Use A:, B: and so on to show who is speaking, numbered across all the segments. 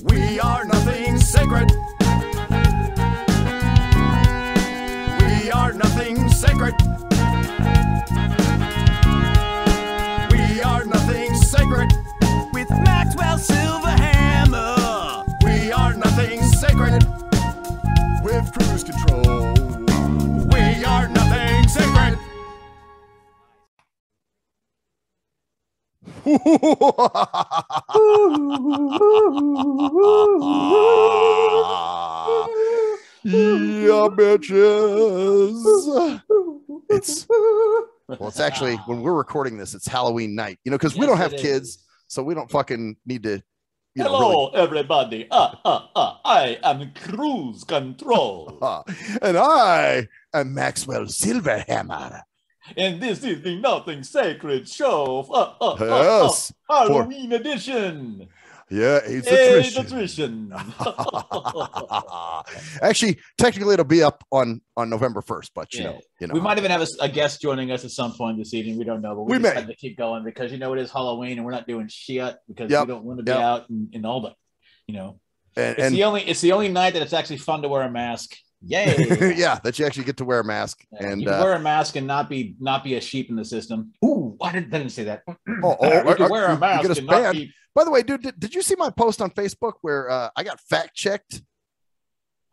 A: We are nothing sacred. We are nothing sacred. We are nothing sacred. With Maxwell Silverhammer. We are nothing sacred. With cruise control. We are nothing sacred.
B: Yeah, bitches. It's actually, when we're recording this, it's Halloween night, because we don't have kids, so we don't fucking need to.
C: Hello, everybody. I am Cruise Control.
B: And I am Maxwell Silverhammer.
C: And this is the Nothing Sacred Show.
B: Yes.
C: Halloween edition.
B: Yeah, AIDS
C: attrition.
B: Actually, technically, it'll be up on November 1st, but you know,
C: we might even have a guest joining us at some point this evening. We don't know, but we
B: may
C: had to keep going because it is Halloween and we're not doing shit because we don't want to be out in all the, it's the only night that it's actually fun to wear a mask. Yay!
B: Yeah, that you actually get to wear a mask and
C: you can wear a mask and not be a sheep in the system. Ooh, I didn't say that.
B: You
C: can wear a mask and not be.
B: By the way, dude, did you see my post on Facebook where I got fact checked?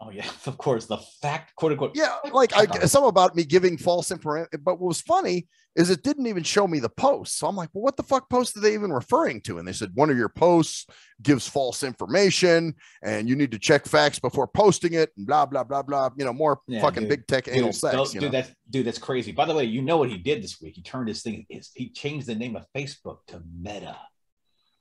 C: Oh yeah, of course, the fact, quote unquote.
B: Yeah, like some about me giving false information. But what was funny is it didn't even show me the post. So I'm like, well, what the fuck post are they even referring to? And they said one of your posts gives false information, and you need to check facts before posting it, and blah blah blah blah. More fucking big tech anal sex.
C: That's crazy. By the way, you know what he did this week? He turned his thing. He changed the name of Facebook to Meta.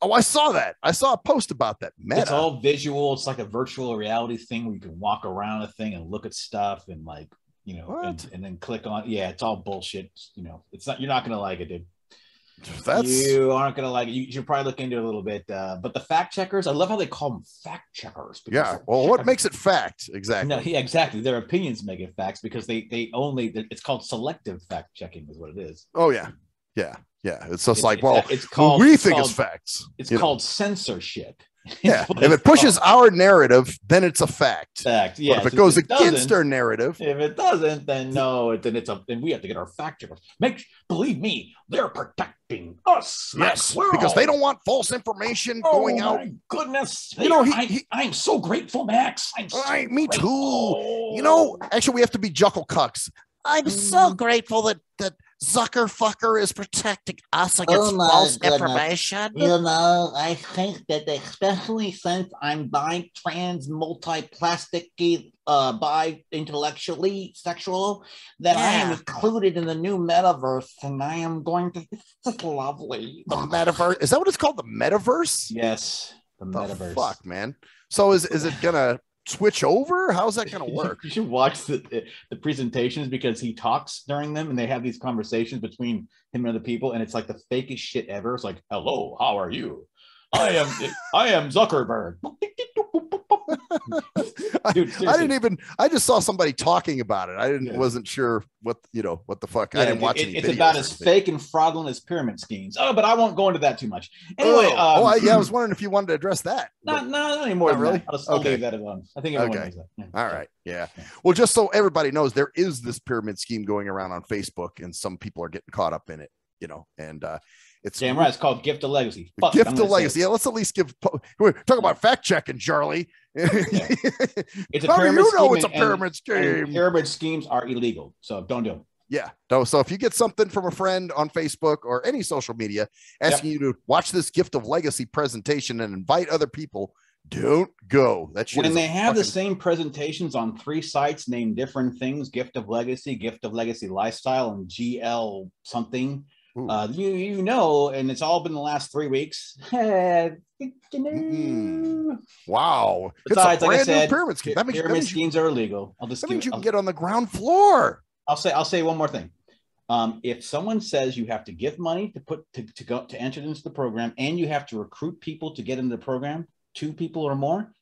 B: Oh, I saw that. I saw a post about that. Meta.
C: It's all visual. It's like a virtual reality thing where you can walk around a thing and look at stuff and and then click on. Yeah, it's all bullshit. It's not. You're not gonna like it, dude. You aren't gonna like it. You should probably look into it a little bit. But the fact checkers, I love how they call them fact checkers.
B: Yeah. Well, what makes it fact? Exactly.
C: No, yeah, exactly. Their opinions make it facts because they only. It's called selective fact checking, is what it is.
B: Oh yeah. Yeah. Yeah, it's just we think it's facts.
C: It's called censorship.
B: Yeah, if it pushes our narrative, then it's a fact.
C: Yeah.
B: But if it goes against our narrative,
C: if it doesn't, then no. Then we have to get our fact checkers. Believe me, they're protecting us.
B: Yes, because they don't want false information going out.
C: My goodness, I'm so grateful, Max.
B: Me too. Actually, we have to be Juckle Cucks. I'm so grateful that Zuckerfucker is protecting us against false information.
D: I think that especially since I'm bi-trans, multi-plasticky, bi-intellectually sexual, that I am included in the new metaverse, and I am going to. It's just lovely.
B: The metaverse, is that what it's called? The metaverse?
C: Yes, the metaverse.
B: Fuck, man. So is it gonna switch over? How's that going to work?
C: You should watch the presentations because he talks during them and they have these conversations between him and other people, and it's like the fakest shit ever. It's like, hello, how are you? I am Zuckerberg. Dude,
B: I just saw somebody talking about it. Wasn't sure what the fuck. I didn't watch any videos.
C: It's about as fake and fraudulent as pyramid schemes. Oh, but I won't go into that too much. Anyway.
B: I was wondering if you wanted to address that.
C: Not anymore. Not really. I'll leave that alone. I think everyone knows that. Yeah.
B: All right. Yeah. Well, just so everybody knows, there is this pyramid scheme going around on Facebook, and some people are getting caught up in it. And it's
C: damn right. It's called Gift of Legacy.
B: Gift of Legacy. Yeah, let's at least we're talking about fact checking, Charlie.
C: It's a
B: How
C: pyramid
B: do you know
C: scheme
B: it's a pyramid scheme?
C: And pyramid schemes are illegal, so don't do them.
B: Yeah. So if you get something from a friend on Facebook or any social media asking you to watch this Gift of Legacy presentation and invite other people, don't go. That shit.
C: When they have the same presentations on 3 sites named different things: Gift of Legacy Lifestyle, and GL something. And it's all been the last 3 weeks.
B: Wow.
C: Besides,
B: it's a brand
C: like I said,
B: new pyramid scheme.
C: Pyramid schemes are illegal.
B: That means you can get on the ground floor.
C: I'll say one more thing. If someone says you have to give money to enter into the program, and you have to recruit people to get into the program, 2 people or more,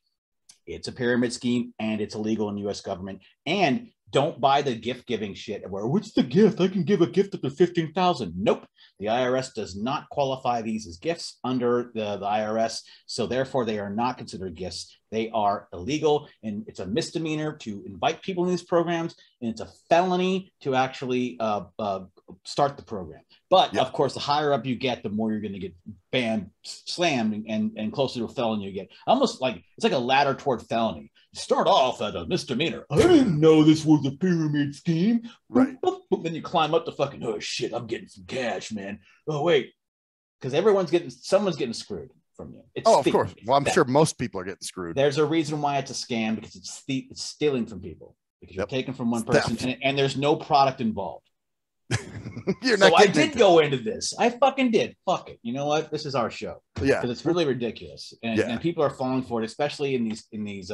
C: it's a pyramid scheme and it's illegal in the U.S. government. And don't buy the gift giving shit where what's the gift? I can give a gift up to 15,000. Nope. The IRS does not qualify these as gifts under the IRS. So therefore they are not considered gifts. They are illegal, and it's a misdemeanor to invite people in these programs, and it's a felony to actually start the program. But of course, the higher up you get, the more you're going to get banned, slammed, and closer to a felony you get. Almost like it's like a ladder toward felony. Start off at a misdemeanor. I didn't know this was a pyramid scheme.
B: Right.
C: Then you climb up to fucking, oh shit, I'm getting some cash, man. Oh wait, because someone's getting screwed from you. It's
B: of course. Well, I'm sure most people are getting screwed.
C: There's a reason why it's a scam, because it's stealing from people, because you're taking from one person, and there's no product involved. I did go into this. I fucking did. Fuck it. You know what? This is our show.
B: Yeah,
C: because it's really ridiculous, and people are falling for it, especially in these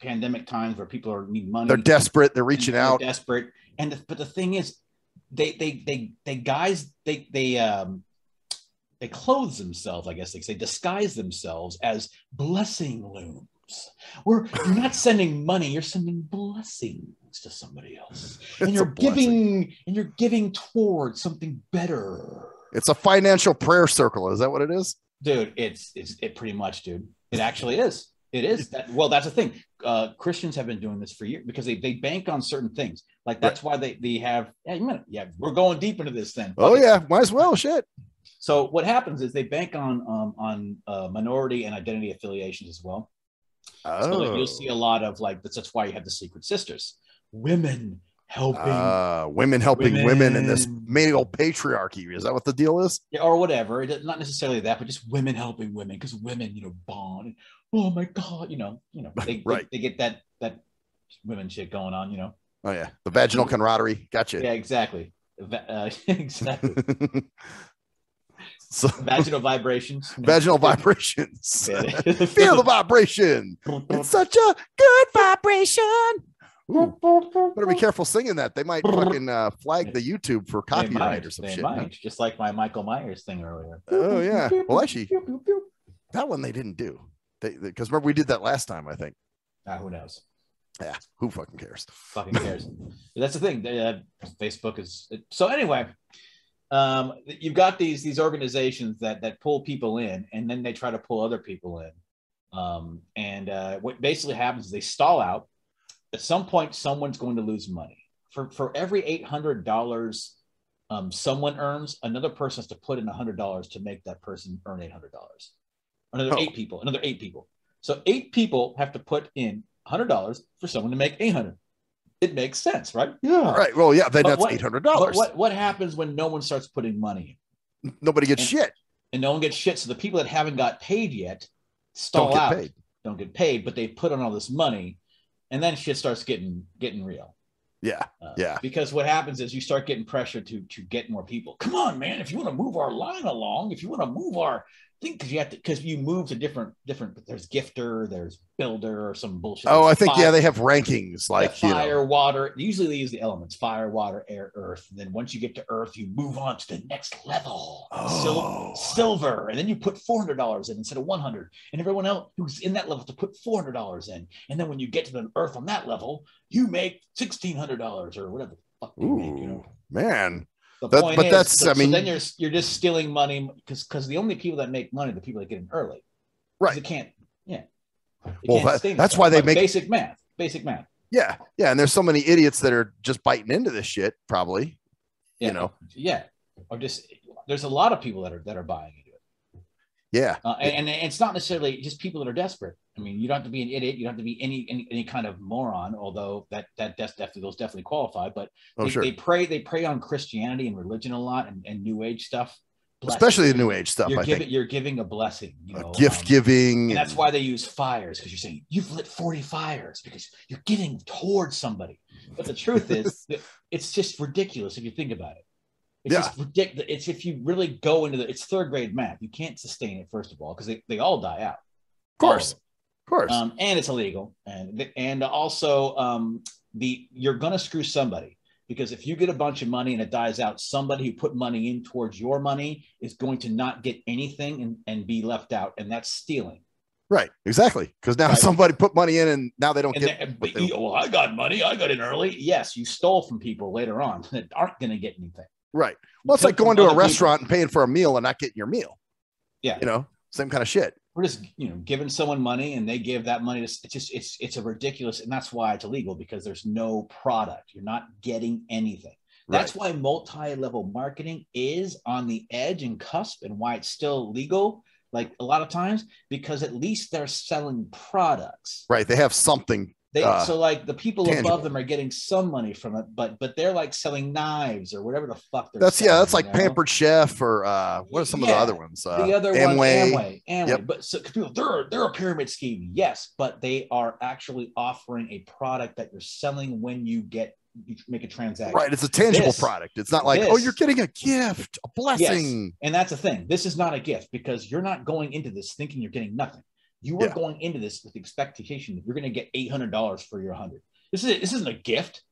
C: pandemic times where people need money.
B: They're desperate. They're reaching out.
C: They're desperate. But the thing is, they clothe themselves. I guess they disguise themselves as blessing looms. You're not sending money. You're sending blessings to somebody else, and you're giving towards something better.
B: It's a financial prayer circle. Is that what it is,
C: dude? It pretty much, dude. It actually is. It is that. Well, that's the thing. Christians have been doing this for years because they bank on certain things. Like that's why they have. Yeah, we're going deep into this then.
B: Might as well. Shit.
C: So what happens is they bank on minority and identity affiliations as well. So you'll see a lot of that's why you have the Secret Sisters, women helping
B: women in this male patriarchy. Is that what the deal is?
C: Yeah, or whatever. Not necessarily that, but just women helping women, because women, bond. Oh my God, they get that women shit going on,
B: Oh yeah, the vaginal camaraderie. Gotcha.
C: Yeah, exactly. Exactly.
B: So,
C: vaginal vibrations.
B: Vaginal vibrations. Feel the vibration. It's such a good vibration. Ooh, better be careful singing that. They might fucking flag the YouTube for copyright or some shit.
C: Might. Just like my Michael Myers thing earlier.
B: Oh yeah. Well, actually, that one they didn't do. Because remember we did that last time, I think.
C: Who knows?
B: Yeah. Who fucking cares?
C: Fucking cares. That's the thing. Facebook is so anyway. You've got these organizations that pull people in, and then they try to pull other people in. What basically happens is they stall out. At some point, someone's going to lose money. For every $800 someone earns, another person has to put in $100 to make that person earn $800. Another eight people. So 8 people have to put in $100 for someone to make $800. It makes sense, right?
B: Yeah. Right. Well, yeah, then that's $800.
C: What happens when no one starts putting money in?
B: Nobody gets shit.
C: And no one gets shit. So the people that haven't got paid yet don't get paid, but they put on all this money, and then shit starts getting real.
B: Yeah.
C: Because what happens is you start getting pressure to get more people. Come on, man. If you want to move our line along, if you want to move our thing, because you move to different. There's gifter, there's builder, or some bullshit.
B: Oh, I think they have rankings like
C: fire, water. Usually they use the elements: fire, water, air, earth. And then once you get to earth, you move on to the next level, silver, and then you put $400 in instead of $100, and everyone else who's in that level to put $400 in. And then when you get to the earth on that level, you make $1,600 or whatever the fuck you make.
B: Man.
C: Then you're just stealing money because the only people that make money are the people that get in early.
B: Right.
C: It can't. Yeah.
B: That's why they make
C: basic math.
B: Yeah. And there's so many idiots that are just biting into this shit, probably.
C: Yeah. Yeah. Or just there's a lot of people that are buying into it.
B: Yeah.
C: And it's not necessarily just people that are desperate. I mean, you don't have to be an idiot. You don't have to be any kind of moron, although those definitely qualify. But they prey on Christianity and religion a lot, and New Age stuff.
B: Especially the New Age stuff.
C: You're giving a blessing,
B: gift giving.
C: And that's why they use fires, because you're saying you've lit 40 fires because you're giving towards somebody. But the truth is, it's just ridiculous if you think about it. It's just ridiculous. It's if you really go into it's third grade math. You can't sustain it, first of all, because they all die out.
B: Of course.
C: And it's illegal, and also you're gonna screw somebody, because if you get a bunch of money and it dies out, somebody who put money in towards your money is going to not get anything and be left out, and that's stealing.
B: Right. Exactly. Because now somebody put money in and now they don't get.
C: Well, I got money. I got in early. Yes, you stole from people later on that aren't going to get anything.
B: Right. Well, it's like going to a restaurant and paying for a meal and not getting your meal.
C: Yeah.
B: You know, same kind of shit.
C: We're just, giving someone money and they give that money. It's a ridiculous. And that's why it's illegal, because there's no product. You're not getting anything. That's why multi-level marketing is on the edge and cusp, and why it's still legal. Like a lot of times, because at least they're selling products.
B: Right. They have something.
C: So like the people
B: tangible.
C: above them are getting some money from it, but they're like selling knives or whatever the fuck they're
B: selling.
C: That's
B: like Pampered Chef or what are some of the other ones?
C: The other Amway. Yep. But so people, they're a pyramid scheme, yes, but they are actually offering a product that you're selling when you make a transaction.
B: Right. It's a tangible product. It's not like, oh, you're getting a gift, a blessing.
C: Yes. And that's the thing. This is not a gift, because you're not going into this thinking you're getting nothing. You are going into this with the expectation that you're going to get $800 for your 100. This isn't a gift.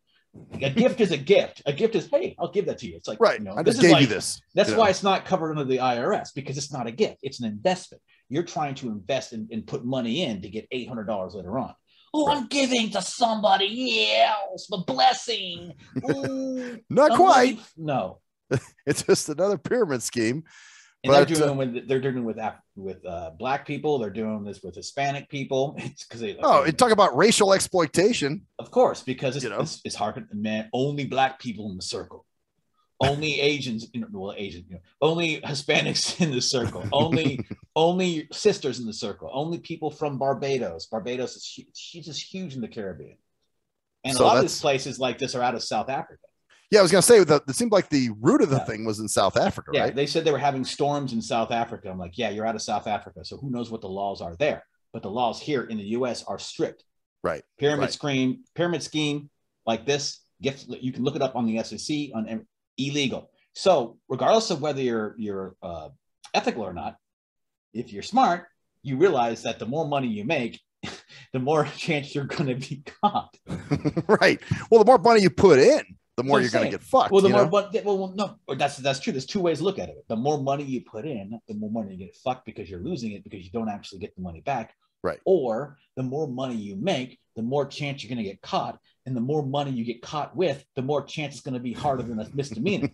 C: A gift is a gift. A gift is, hey, I'll give that to you. It's like,
B: I just gave you this.
C: That's why it's not covered under the IRS, because it's not a gift. It's an investment. You're trying to invest and put money in to get $800 later on. Oh, I'm giving to somebody else, a blessing. Ooh,
B: not quite.
C: No.
B: It's just another pyramid scheme.
C: And they're doing with black people. They're doing this with Hispanic people. It's because
B: you talk about racial exploitation.
C: Of course, because it's hard. Man, only black people in the circle, only Asians. Only Hispanics in the circle. Only sisters in the circle. Only people from Barbados. Barbados is just huge in the Caribbean, and a lot of these places like this are out of South Africa.
B: Yeah, I was going to say that it seemed like the root of the thing was in South Africa, right?
C: Yeah, they said they were having storms in South Africa. I'm like, yeah, you're out of South Africa, so who knows what the laws are there? But the laws here in the U.S. are strict.
B: Right.
C: Pyramid scheme like this, you can look it up on the SEC on illegal. So regardless of whether you're ethical or not, if you're smart, you realize that the more money you make, the more chance you're going to be caught.
B: Right. Well, the more money you put in, the more you're going to get fucked.
C: Well, no, that's true. There's two ways to look at it. The more money you put in, the more money you get fucked, because you're losing it because you don't actually get the money back.
B: Right.
C: Or the more money you make, the more chance you're going to get caught. And the more money you get caught with, the more chance it's going to be harder than a misdemeanor.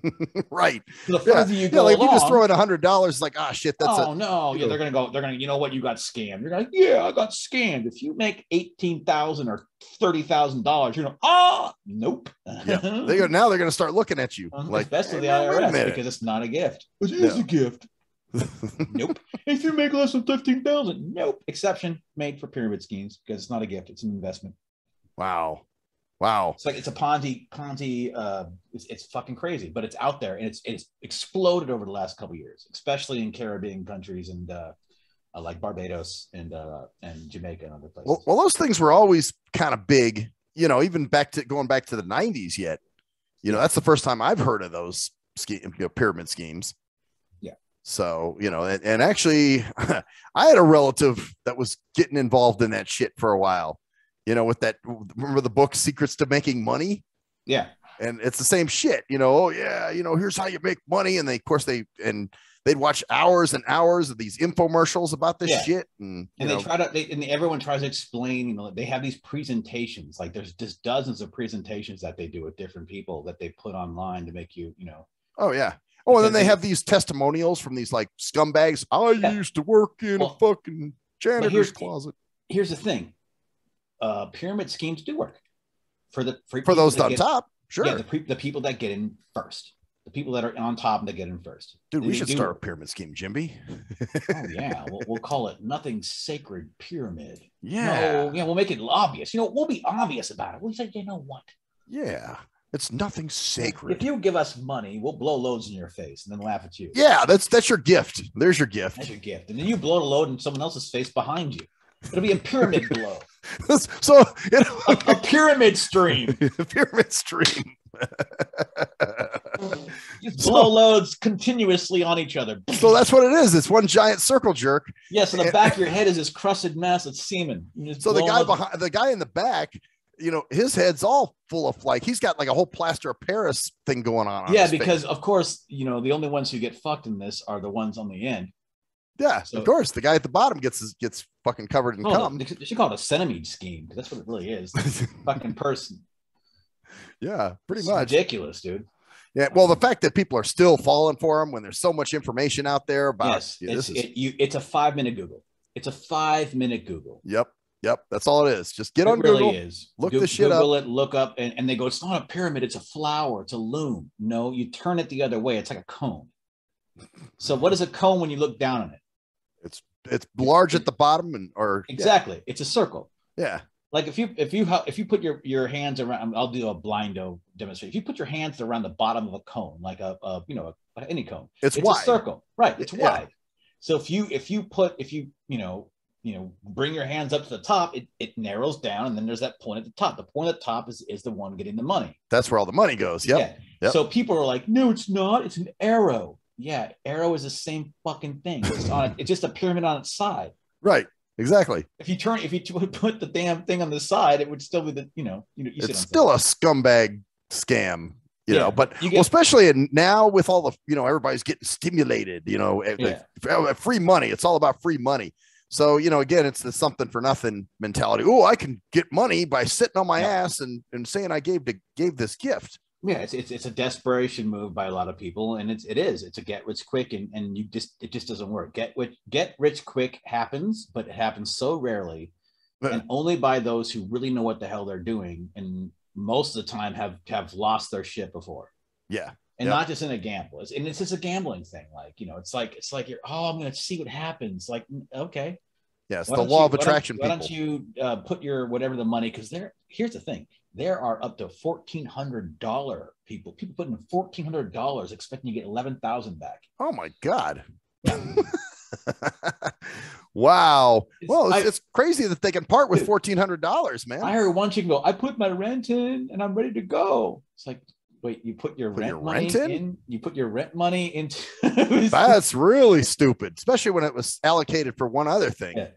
B: Right.
C: So the further you go
B: like
C: along,
B: if you just throw in $100, like, shit, that's
C: they're going to you know what, you got scammed. You're like, yeah, I got scammed. If you make $18,000 or $30,000, you're like, nope.
B: Yeah. Now they're going to start looking at you like,
C: best of the IRS, because it's not a gift. It is a gift. Nope. If you make less than $15,000, nope. Exception made for pyramid schemes, because it's not a gift; it's an investment.
B: Wow.
C: It's like it's a Ponzi. It's fucking crazy, but it's out there, and it's exploded over the last couple of years, especially in Caribbean countries and like Barbados and Jamaica and other places.
B: Well, those things were always kind of big, even going back to the 90s. Yet, that's the first time I've heard of those pyramid schemes. So, and actually I had a relative that was getting involved in that shit for a while, with that, remember the book Secrets to Making Money?
C: Yeah.
B: And it's the same shit, here's how you make money. And they'd watch hours and hours of these infomercials about this shit. And
C: everyone tries to explain, they have these presentations, like there's just dozens of presentations that they do with different people that they put online to make you,
B: Oh yeah. Oh, and then they have these testimonials from these like scumbags. I used to work in a fucking janitor's closet.
C: Here's the thing. Pyramid schemes do work for
B: those on top. Sure.
C: Yeah, the people that get in first. The people that are on top and that get in first.
B: Dude, we should start a pyramid scheme, Jimby.
C: Oh yeah. We'll call it Nothing Sacred Pyramid.
B: Yeah.
C: We'll make it obvious. We'll be obvious about it. We'll say, you know what?
B: Yeah. It's nothing sacred.
C: If you give us money, we'll blow loads in your face and then laugh at you.
B: Yeah, that's your gift. There's your gift.
C: That's your gift. And then you blow the load in someone else's face behind you. It'll be a pyramid blow.
B: So
C: a pyramid stream.
B: A pyramid stream.
C: You blow loads continuously on each other.
B: So that's what it is. It's one giant circle jerk.
C: Yes, in the back of your head is this crusted mass of semen.
B: So the guy in the back, his head's all full of he's got like a whole plaster of Paris thing going on.
C: Yeah, because of course, the only ones who get fucked in this are the ones on the end.
B: Yeah, so, of course. The guy at the bottom gets fucking covered in cum.
C: They should call it a centipede scheme, because that's what it really is. Fucking person.
B: Yeah, pretty much.
C: Ridiculous, dude.
B: Yeah, well, the fact that people are still falling for them when there's so much information out there about
C: it's a 5-minute Google. It's a 5-minute Google.
B: Yep. That's all it is. Just get on Google. Look this shit up.
C: Google it, look up, and they go, it's not a pyramid, it's a flower, it's a loom. No, you turn it the other way. It's like a cone. So what is a cone when you look down on it?
B: It's large at the bottom
C: exactly. It's a circle.
B: Yeah.
C: Like if you put your hands around, I'll do a blindo demonstration. If you put your hands around the bottom of a cone, like any cone,
B: it's
C: wide.
B: A
C: circle, right? It's wide. So if you bring your hands up to the top, it narrows down, and then there's that point at the top. The point at the top is the one getting the money.
B: That's where all the money goes. Yep.
C: So people are like, no, it's not. It's an arrow. Yeah, arrow is the same fucking thing. It's just a pyramid on its side.
B: Right. Exactly.
C: If you put the damn thing on the side, it would still be
B: it's still a scumbag scam, but especially now with all the, everybody's getting stimulated, free money. It's all about free money. So, again, it's the something for nothing mentality. Oh, I can get money by sitting on my ass and saying I gave this gift.
C: Yeah, it's a desperation move by a lot of people, and it's a get rich quick, and it just doesn't work. Get rich quick happens, but it happens so rarely, and only by those who really know what the hell they're doing, and most of the time have lost their shit before.
B: Yeah,
C: and not just in a gamble. It's just a gambling thing. Like it's like you're I'm gonna see what happens. Like okay,
B: yeah, it's the law of attraction.
C: Why don't you put your whatever the money? Because here's the thing. There are up to $1,400 people putting $1,400 expecting to get 11,000 back.
B: Oh my God. Yeah. Wow. It's crazy that they can part with $1,400, man.
C: I heard one chick go, I put my rent in and I'm ready to go. It's like, wait, you put your rent money in? You put your rent money into
B: That's really stupid, especially when it was allocated for one other thing.
C: Yeah.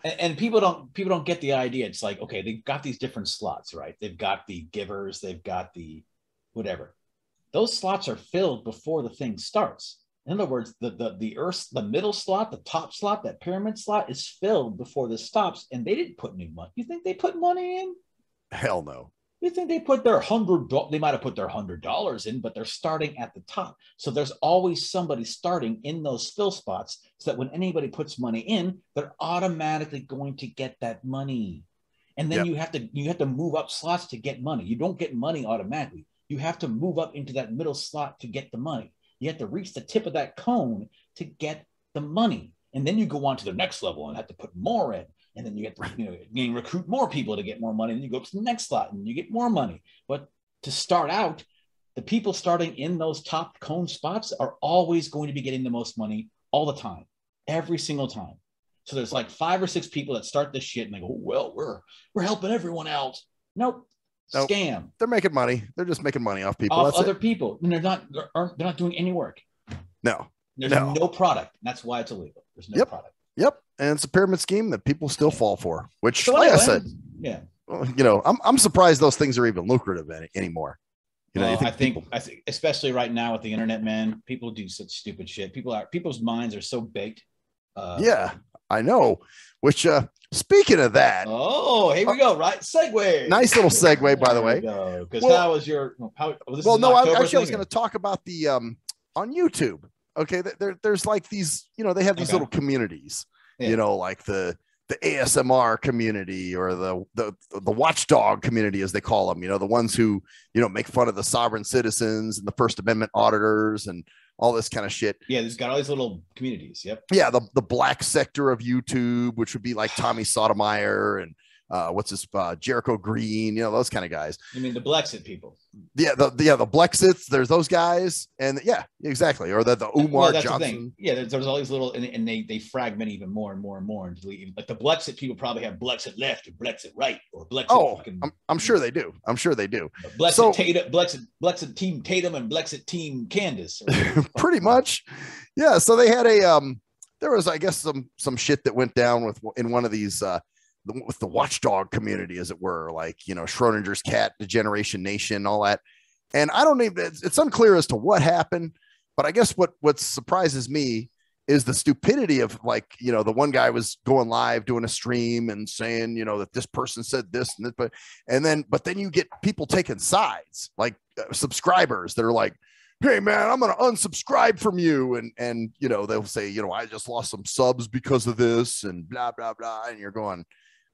C: And people don't get the idea. It's like, okay, they've got these different slots, right? They've got the givers, they've got the whatever. Those slots are filled before the thing starts. In other words, the middle slot, the top slot, that pyramid slot is filled before this stops, and they didn't put any money. You think they put money in?
B: Hell no.
C: You think they put their they might have put their $100 in, but they're starting at the top. So there's always somebody starting in those fill spots, so that when anybody puts money in, they're automatically going to get that money. And then you have to move up slots to get money. You don't get money automatically. You have to move up into that middle slot to get the money. You have to reach the tip of that cone to get the money. And then you go on to the next level and have to put more in. And then you get to recruit more people to get more money. And you go up to the next slot and you get more money. But to start out, the people starting in those top cone spots are always going to be getting the most money all the time, every single time. So there's like 5 or 6 people that start this shit and they go, well, we're helping everyone out. Nope. Scam.
B: They're making money. They're just making money off people.
C: Off other people. And they're not doing any work.
B: No.
C: There's no product. That's why it's illegal. There's no product.
B: Yep. And it's a pyramid scheme that people still fall for, which, like I said, I'm surprised those things are even lucrative anymore.
C: I think especially right now with the internet, man, people do such stupid shit. People's minds are so baked.
B: I know. Which, speaking of that,
C: here we go. Right, segue.
B: Nice little segue, by the way.
C: Because I was
B: going to talk about the on YouTube. Okay, there's like these, they have these little communities. Like the ASMR community or the watchdog community, as they call them, the ones who, make fun of the sovereign citizens and the First Amendment auditors and all this kind of shit.
C: Yeah, there's got all these little communities. Yep.
B: Yeah, the black sector of YouTube, which would be like Tommy Sotomayor and Jericho Green, those kind of guys.
C: You mean the Blexit people?
B: Yeah, the Blexits. There's those guys, and exactly. Or the Umar Johnson. The thing.
C: Yeah, there's all these little, and they fragment even more and more and more. Like the Blexit people probably have Blexit left or Blexit right or Blexit.
B: Oh, I'm sure they do.
C: Blexit team Tatum and Blexit team Candace.
B: Pretty much, yeah. So they had there was, I guess, some shit that went down in one of these. With the watchdog community, as it were, like, Schrodinger's cat, Degeneration Nation, all that. And I don't even, it's unclear as to what happened, but I guess what surprises me is the stupidity of like, you know, the one guy was going live doing a stream and saying, you know, that this person said this and this, but then you get people taking sides, like subscribers that are like, hey man, I'm going to unsubscribe from you. And, you know, they'll say, you know, I just lost some subs because of this and blah, blah, blah. And you're going,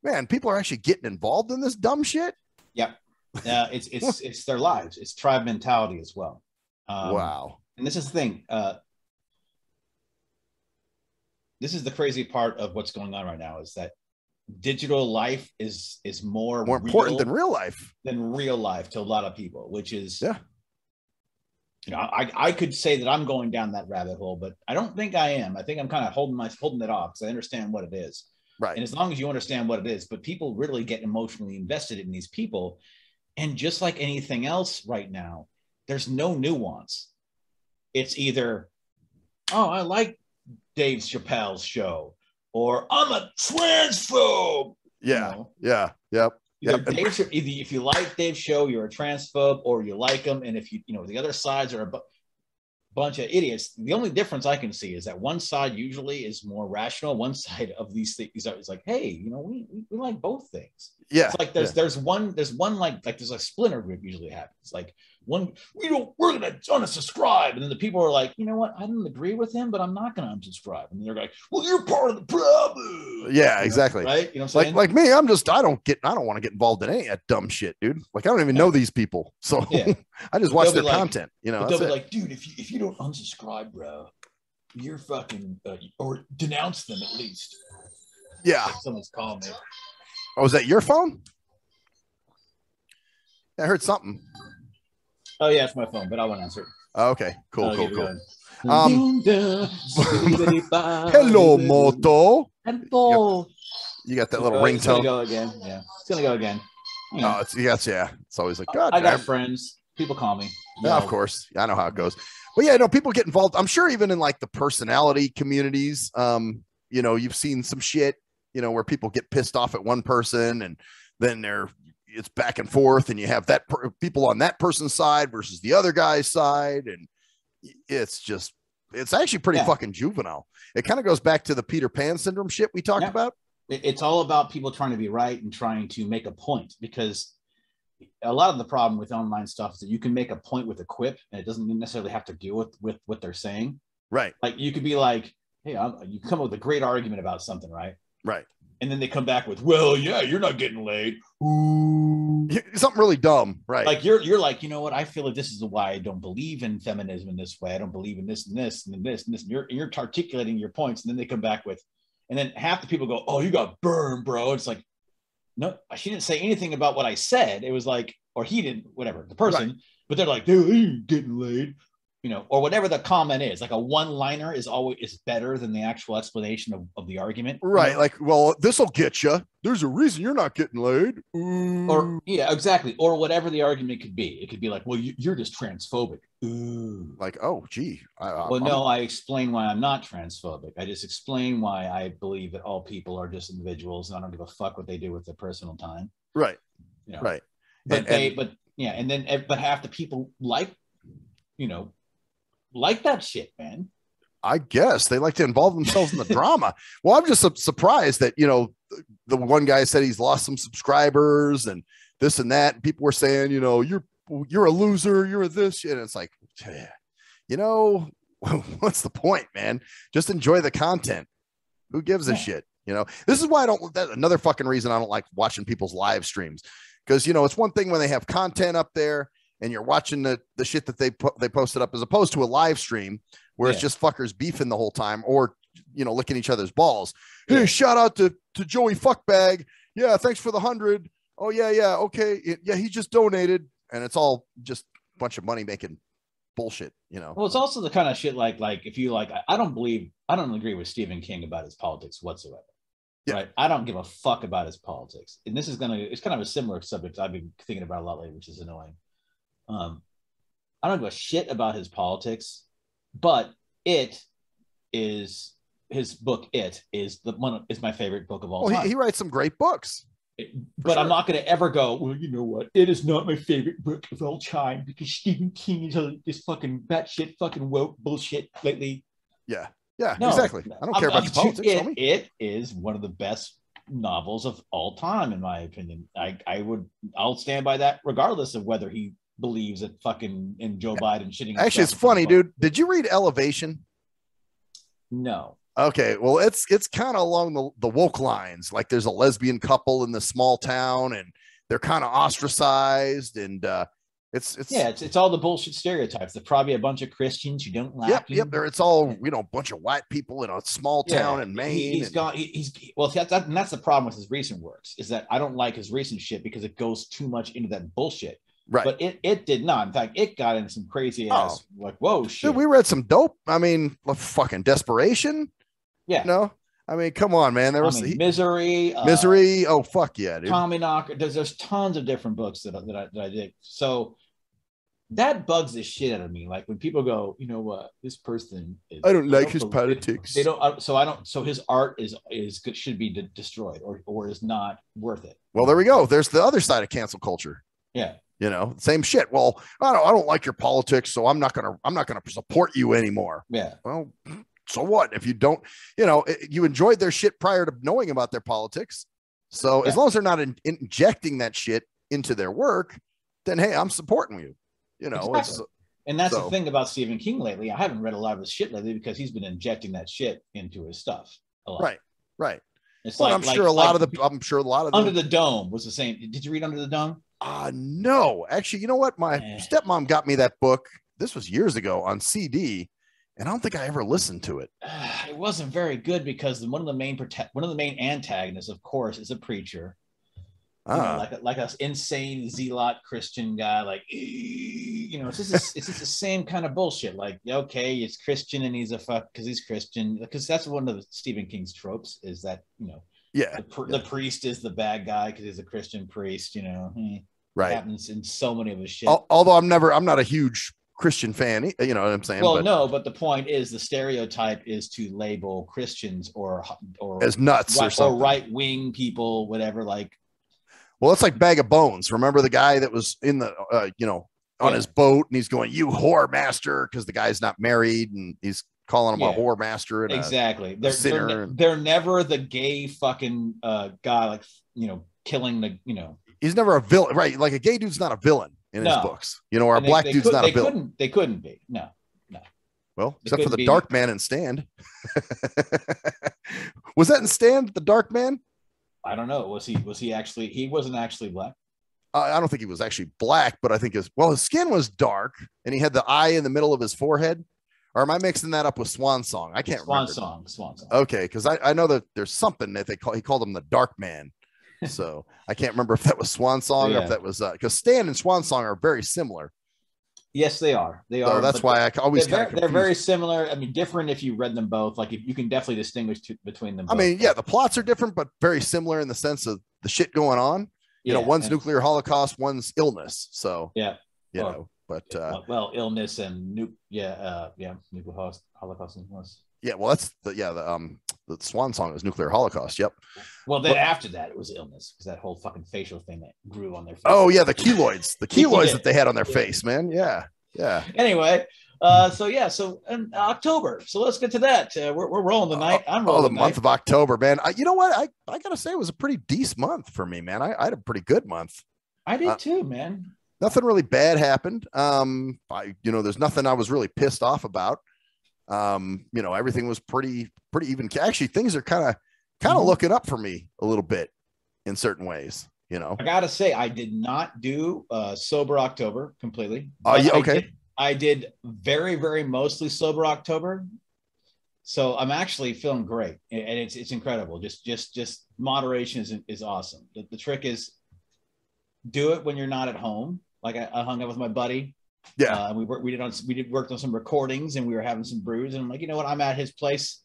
B: man, people are actually getting involved in this dumb shit.
C: Yep. It's their lives. It's tribe mentality as well.
B: Wow.
C: And this is the thing. This is the crazy part of what's going on right now, is that digital life is more
B: important than real life.
C: Than real life to a lot of people, which is,
B: yeah.
C: You know, I could say that I'm going down that rabbit hole, but I don't think I am. I think I'm kind of holding it off because I understand what it is.
B: Right.
C: And as long as you understand what it is, but people really get emotionally invested in these people. And just like anything else right now, there's no nuance. It's either, oh, I like Dave Chappelle's show, or I'm a transphobe.
B: Yeah.
C: You know?
B: Yeah. Yep.
C: Either if you like Dave's show, you're a transphobe, or you like him. And if you know, the other sides are a bunch of idiots. The only difference I can see is that one side usually is more rational. One side of these things is like, hey, you know, we like both things.
B: Yeah.
C: It's like there's one like there's a splinter group usually happens. Like we're gonna unsubscribe, and then the people are like, you know what, I don't agree with him, but I'm not gonna unsubscribe. And they're like, well, you're part of the problem.
B: Yeah, exactly.
C: Right? You know what I'm saying?
B: Like me, I don't want to get involved in any of that dumb shit, dude. Like I don't even know these people. So I just watch their content, you know.
C: They'll be like, dude, if you don't unsubscribe, bro, you're fucking or denounce them at least.
B: Yeah.
C: Like someone's calling me.
B: Oh, is that your phone? I heard something.
C: Oh yeah, it's my phone, but I won't answer it.
B: Oh, okay, cool.
C: Hello,
B: Moto.
C: Hello.
B: You got that little ringtone.
C: It's gonna go again. Yeah, it's gonna go again. You know,
B: it's always like, God.
C: I got friends. People call me.
B: Yeah, of course. I know how it goes. But yeah, people get involved. I'm sure even in like the personality communities, you know, you've seen some shit, you know, where people get pissed off at one person and then it's back and forth, and you have that people on that person's side versus the other guy's side. And it's actually pretty fucking juvenile. It kind of goes back to the Peter Pan syndrome shit we talked about.
C: It's all about people trying to be right and trying to make a point, because a lot of the problem with online stuff is that you can make a point with a quip and it doesn't necessarily have to deal with what they're saying.
B: Right.
C: Like you could be like, hey, you come up with a great argument about something, right?
B: Right.
C: And then they come back with, well, yeah, you're not getting laid. Ooh.
B: Something really dumb. Right.
C: Like you're like, you know what? I feel like this is why I don't believe in feminism in this way. I don't believe in this and this and this and this. And you're articulating your points. And then they come back with, and then half the people go, oh, you got burned, bro. It's like, no, she didn't say anything about what I said. It was like, or he didn't, whatever, the person, right. But they're like, dude, he ain't getting laid. You know, or whatever the comment is, like a one-liner is better than the actual explanation of the argument.
B: Right.
C: You know?
B: Like, well, this will get you. There's a reason you're not getting laid. Ooh.
C: Or yeah, exactly. Or whatever the argument could be. It could be like, well, you're just transphobic. Ooh.
B: Like, oh, gee.
C: I explain why I'm not transphobic. I just explain why I believe that all people are just individuals and I don't give a fuck what they do with their personal time.
B: Right.
C: You know?
B: Right.
C: But but half the people like that shit, man.
B: I guess they like to involve themselves in the drama. Well, I'm just surprised that, you know, the one guy said he's lost some subscribers and this and that. And people were saying, you know, you're a loser. You're this. And it's like, you know, what's the point, man? Just enjoy the content. Who gives a shit? You know, this is why that's another fucking reason I don't like watching people's live streams. Because, you know, it's one thing when they have content up there and you're watching the shit that they posted up, as opposed to a live stream where it's just fuckers beefing the whole time, or, you know, licking each other's balls. Hey, shout out to Joey Fuckbag. Yeah. Thanks for the 100. Oh yeah. Yeah. Okay. Yeah. He just donated, and it's all just a bunch of money making bullshit, you know?
C: Well, it's also the kind of shit like if you like, I don't agree with Stephen King about his politics whatsoever. Yeah. Right. I don't give a fuck about his politics. And it's kind of a similar subject I've been thinking about a lot lately, which is annoying. I don't give a shit about his politics, but his book is my favorite book of all time.
B: He writes some great books.
C: But sure. I'm not going to ever go, well, you know what? It is not my favorite book of all time because Stephen King is this fucking batshit fucking woke bullshit lately.
B: Yeah. Yeah,
C: No,
B: exactly. I don't care about your politics.
C: It is one of the best novels of all time, in my opinion. I'll stand by that regardless of whether he believes that fucking in Joe Biden shitting.
B: Actually, it's funny, dude. Did you read Elevation?
C: No.
B: Okay, well, it's kind of along the woke lines. Like, there's a lesbian couple in the small town, and they're kind of ostracized, and it's
C: all the bullshit stereotypes. There's probably a bunch of Christians who don't like him.
B: Yep. It's all, you know, a bunch of white people in a small town in Maine.
C: That's the problem with his recent works, is that I don't like his recent shit because it goes too much into that bullshit.
B: Right.
C: But it did not. In fact, it got into some crazy ass, like, whoa, shit.
B: Dude, we read some dope. I mean, fucking Desperation.
C: Yeah.
B: No, I mean, come on, man. There was
C: Misery.
B: Misery. Oh, fuck yeah, dude.
C: Tommyknocker. There's tons of different books that I did. So that bugs the shit out of me. Like when people go, you know what, this person is,
B: I don't like his politics.
C: They don't. So his art should be destroyed or is not worth it.
B: Well, there we go. There's the other side of cancel culture.
C: Yeah.
B: You know, same shit. Well, I don't like your politics, so I'm not gonna support you anymore.
C: Yeah.
B: Well, so what if you don't? You know, you enjoyed their shit prior to knowing about their politics. So as long as they're not injecting that shit into their work, then hey, I'm supporting you. You know,
C: exactly. And that's the thing about Stephen King lately. I haven't read a lot of his shit lately because he's been injecting that shit into his stuff a lot.
B: Right.
C: It's
B: well, I'm sure a lot of
C: Under the Dome was the same. Did you read Under the Dome?
B: No, actually, you know what? My stepmom got me that book. This was years ago on CD. And I don't think I ever listened to it.
C: It wasn't very good because one of the main antagonists, of course, is a preacher, like a insane zealot Christian guy. Like, you know, it's just the same kind of bullshit. Like, okay, it's Christian and he's a fuck because he's Christian. Because that's one of the Stephen King's tropes, is that, you know, the priest is the bad guy because he's a Christian priest. You know,
B: right?
C: It happens in so many of his shit.
B: Although I'm not a huge Christian fan, you know what I'm saying?
C: Well, but the point is, the stereotype is to label Christians or
B: as nuts or something,
C: or right-wing people, whatever. Like,
B: well, it's like Bag of Bones. Remember the guy that was in the on his boat and he's going, "You whore master," because the guy's not married and he's calling him a whore master and
C: exactly.
B: They're
C: never the gay fucking guy, like, you know, killing the, you know.
B: He's never a villain, right? Like a gay dude's not a villain in his books, you know, or a black dude's not a villain.
C: They couldn't be. No.
B: Well, except for the Dark Man in Stand. Was that in Stand, the Dark Man?
C: I don't know. Was he actually? He wasn't actually black.
B: I don't think he was actually black, but I think his skin was dark and he had the eye in the middle of his forehead. Or am I mixing that up with Swan Song? I can't remember.
C: Swan Song.
B: Okay, because I know that there's something that he called him the Dark Man. So I can't remember if that was Swan Song or if that was because Stan and Swan Song are very similar.
C: Yes, they are.
B: So that's why I always
C: they're very similar. I mean, different if you read them both. Like, if you can definitely distinguish between them both.
B: I mean, yeah, the plots are different, but very similar in the sense of the shit going on. You know, one's nuclear holocaust, one's illness. So
C: illness and nuclear holocaust and illness.
B: Yeah, well, that's the Swan Song is nuclear holocaust. Yep.
C: Well, then after that, it was illness because that whole fucking facial thing that grew on their face.
B: Oh yeah, the keloids, that they had on their face, man. Yeah.
C: Anyway, so in October. So let's get to that. We're rolling tonight. I'm rolling.
B: The month of October, man. You know what? I gotta say, it was a pretty decent month for me, man. I had a pretty good month.
C: I did too, man.
B: Nothing really bad happened. There's nothing I was really pissed off about. Everything was pretty even. Actually, things are kind of looking up for me a little bit in certain ways. You know,
C: I gotta say, I did not do sober October completely.
B: Okay.
C: I did very, very mostly sober October. So I'm actually feeling great, and it's incredible. Just moderation is awesome. The trick is do it when you're not at home. Like I hung out with my buddy.
B: Yeah,
C: we worked on some recordings, and we were having some brews, and I'm like, you know what, I'm at his place,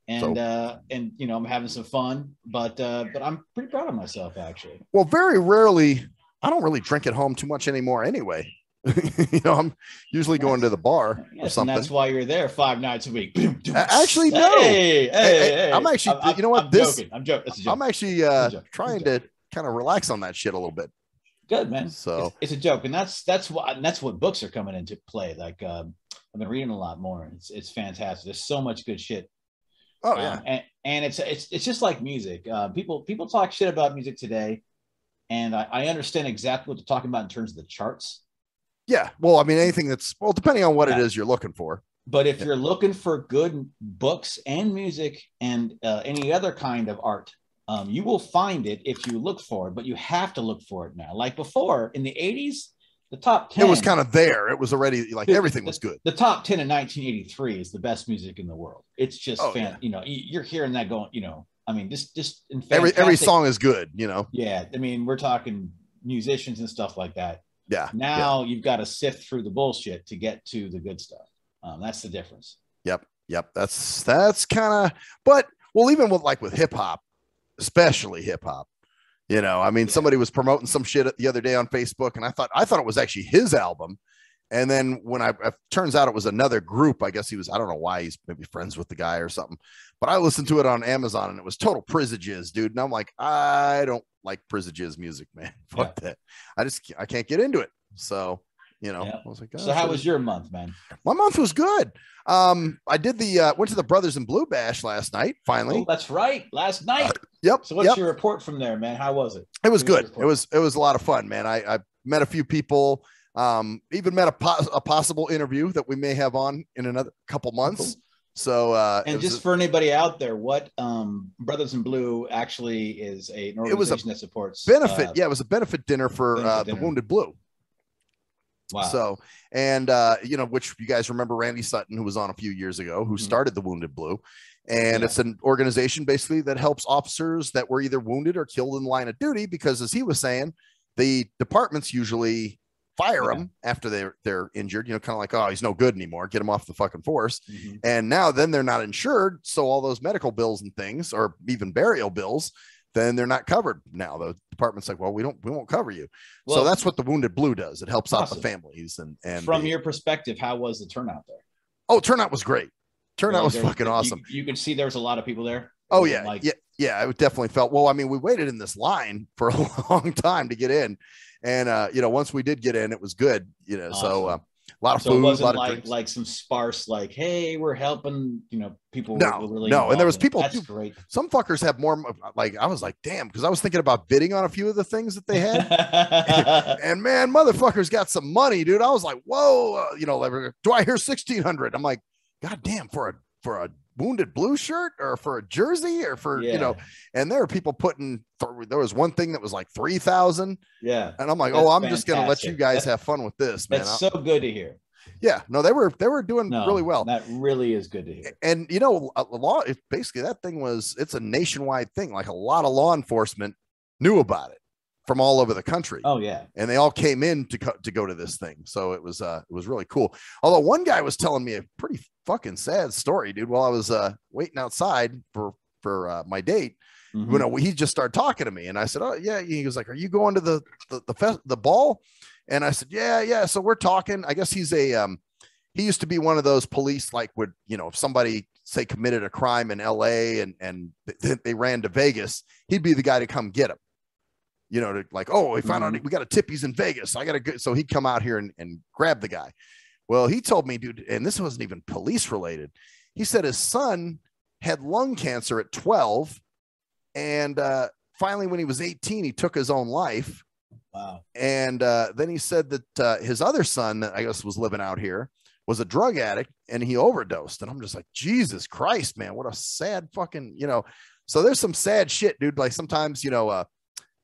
C: and I'm having some fun, but I'm pretty proud of myself, actually.
B: Well, very rarely, I don't really drink at home too much anymore anyway. I'm usually going to the bar or something.
C: And that's why you're there 5 nights a week.
B: Actually, no.
C: Hey,
B: I'm actually, you know what?
C: I'm joking.
B: I'm actually trying to kind of relax on that shit a little bit.
C: Good, man.
B: So
C: it's a joke, and that's what books are coming into play. Like I've been reading a lot more. It's fantastic. There's so much good shit.
B: Oh yeah.
C: And it's just like music. People talk shit about music today, and I understand exactly what they're talking about in terms of the charts.
B: Yeah. Well, I mean, anything that's, well, depending on what it is you're looking for.
C: But if you're looking for good books and music and any other kind of art, you will find it if you look for it, but you have to look for it now. Like before in the 80s, the top 10.
B: It was kind of there. It was already like everything was good.
C: The top 10 in 1983 is the best music in the world. It's just you know, you're hearing that going, you know, I mean, just in
B: every song is good, you know.
C: Yeah. I mean, we're talking musicians and stuff like that.
B: Yeah.
C: Now you've got to sift through the bullshit to get to the good stuff. That's the difference.
B: Yep. That's kind of, but well, even with hip hop, especially hip hop, you know, I mean, somebody was promoting some shit the other day on Facebook, and I thought it was actually his album. And then when it turns out it was another group, I guess I don't know why, he's maybe friends with the guy or something, but I listened to it on Amazon and it was total Prisages, dude. And I'm like, I don't like Prisages music, man. Fuck that. I can't get into it. So, you know, I was like,
C: so how was your month, man?
B: My month was good. I did went to the Brothers in Blue Bash last night. Finally.
C: Oh, that's right. Last night.
B: Yep.
C: So what's your report from there, man? How was it?
B: It was good. It was a lot of fun, man. I met a few people, even met a possible interview that we may have on in another couple months. Cool. So,
C: and just for anybody out there, what Brothers in Blue actually is an organization that supports
B: benefit. It was a benefit dinner for the Wounded Blue.
C: Wow.
B: So, and you know, which you guys remember Randy Sutton, who was on a few years ago, who started the Wounded Blue, and it's an organization basically that helps officers that were either wounded or killed in the line of duty, because as he was saying, the departments usually fire them after they're injured, you know, kind of like, oh, he's no good anymore, get him off the fucking force. And now then they're not insured, so all those medical bills and things, or even burial bills, then they're not covered. Now the department's like, well, we won't cover you. Well, so that's what the Wounded Blue does. It helps out the families. And
C: from your perspective, how was the turnout there?
B: Oh, turnout was great. Turnout was fucking awesome.
C: You could see there was a lot of people there.
B: Oh yeah. Yeah. I definitely felt, well, I mean, we waited in this line for a long time to get in. And you know, once we did get in, it was good, you know. Awesome. So a lot of food,
C: it wasn't
B: a lot of
C: like some sparse, like, hey, we're helping, you know, people.
B: No,
C: were really
B: no. And there was people.
C: That's great.
B: Some fuckers have more. Like, I was like, damn, because I was thinking about bidding on a few of the things that they had. And man, motherfuckers got some money, dude. I was like, whoa, you know, do I hear 1,600? I'm like, god damn, for a Wounded Blue shirt or for a jersey or for you know. And there were people putting. There was one thing that was like 3,000.
C: Yeah.
B: And I'm like, I'm fantastic. Just gonna let you guys have fun with this, man.
C: That's so good to hear.
B: Yeah, no, they were doing really well.
C: That really is good to hear.
B: And you know, basically that thing it's a nationwide thing. Like a lot of law enforcement knew about it from all over the country.
C: Oh yeah,
B: and they all came in to go to this thing. So it was really cool. Although one guy was telling me a pretty fucking sad story, dude. While I was waiting outside for my date, you know, he just started talking to me, and I said, "Oh yeah." He was like, "Are you going to the ball?" And I said, yeah. So we're talking. I guess he's he used to be one of those police, like would, you know, if somebody say committed a crime in LA and they ran to Vegas, he'd be the guy to come get him, you know, to like, oh, we found out we got a tip. He's in Vegas. I got to go. So he'd come out here and grab the guy. Well, he told me, dude, and this wasn't even police related. He said his son had lung cancer at 12. And finally, when he was 18, he took his own life.
C: Wow. And
B: then he said that his other son, that I guess was living out here, was a drug addict and he overdosed. And I'm just like, Jesus Christ, man, what a sad fucking, you know. So there's some sad shit, dude. Like sometimes, you know,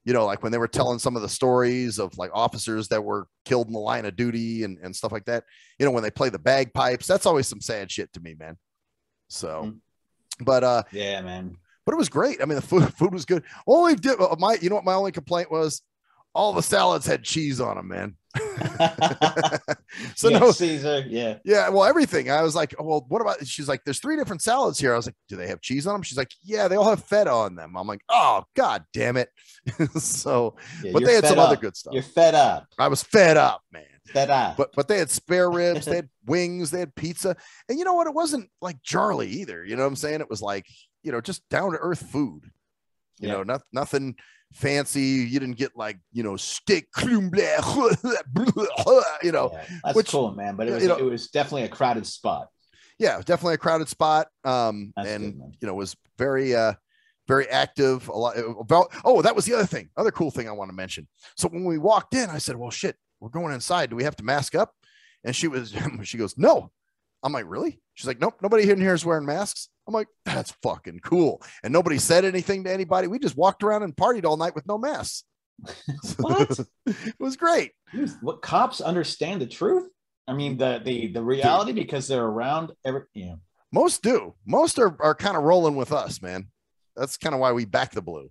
B: like when they were telling some of the stories of like officers that were killed in the line of duty and stuff like that, you know, when they play the bagpipes, that's always some sad shit to me, man. So, but
C: yeah, man.
B: But it was great. I mean, the food was good. Only did you know what my only complaint was? All the salads had cheese on them, man. So no
C: Caesar,
B: yeah. Well, everything. I was like, oh, well, what about? She's like, there's 3 different salads here. I was like, do they have cheese on them? She's like, yeah, they all have feta on them. I'm like, oh god damn it. So, but they had some other good stuff.
C: You're fed up.
B: I was fed up, man.
C: Fed up.
B: But they had spare ribs, they had wings, they had pizza, and you know what? It wasn't like Charlie either. You know what I'm saying? It was like, you know, just down to earth food. You know, nothing fancy. You didn't get like, steak, you know,
C: that's cool, man. But it was definitely a crowded spot.
B: Yeah, definitely a crowded spot. And good, was very, very active. A lot about. Oh, that was the other thing. Other cool thing I want to mention. So when we walked in, I said, "Well, shit, we're going inside. Do we have to mask up?" And she goes, "No." I'm like, "Really?" She's like, "Nope, nobody in here is wearing masks." I'm like, "That's fucking cool." And nobody said anything to anybody. We just walked around and partied all night with no masks.
C: What?
B: It was great.
C: Dude, what, cops understand the truth? I mean, the reality, because they're around
B: Most do. Most are kind of rolling with us, man. That's kind of why we back the blue,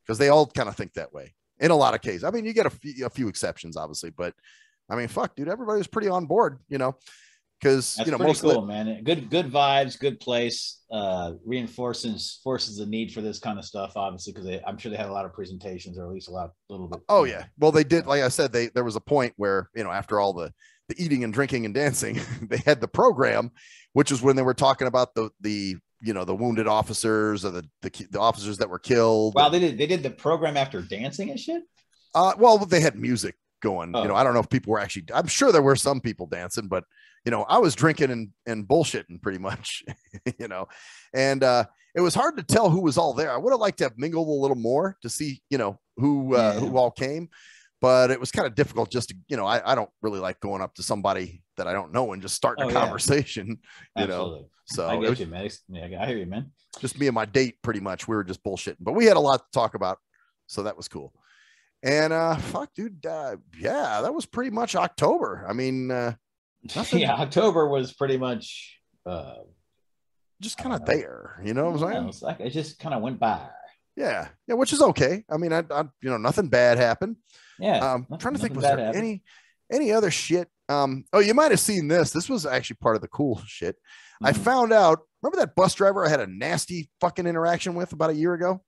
B: because they all kind of think that way in a lot of cases. I mean, you get a few exceptions, obviously, but I mean, fuck, dude, everybody was pretty on board, because
C: most cool, man. Good vibes, good place. Reinforces the need for this kind of stuff, obviously, because I'm sure they had a lot of presentations, or at least a little bit.
B: Oh yeah, well they did. Like I said, there was a point where after all the eating and drinking and dancing, they had the program, which is when they were talking about the wounded officers or the officers that were killed.
C: Wow, they did the program after dancing and shit.
B: Well, they had music going. Oh. I don't know if people were actually. I'm sure there were some people dancing, but I was drinking and bullshitting pretty much. And it was hard to tell who was all there. I would have liked to have mingled a little more to see who all came, but it was kind of difficult just to I don't really like going up to somebody that I don't know and just starting a conversation.
C: Absolutely.
B: So
C: I get you, man. I hear you, man.
B: Just me and my date, pretty much. We were just bullshitting, but we had a lot to talk about, so that was cool. And fuck, dude, yeah, that was pretty much October. I mean,
C: October was pretty much
B: just kind of there. You know what I'm saying?
C: It's like it just kind of went by.
B: Yeah, which is okay. I mean, I nothing bad happened.
C: Yeah,
B: I'm trying to think, was there any other shit? You might have seen this. This was actually part of the cool shit. I found out. Remember that bus driver I had a nasty fucking interaction with about a year ago?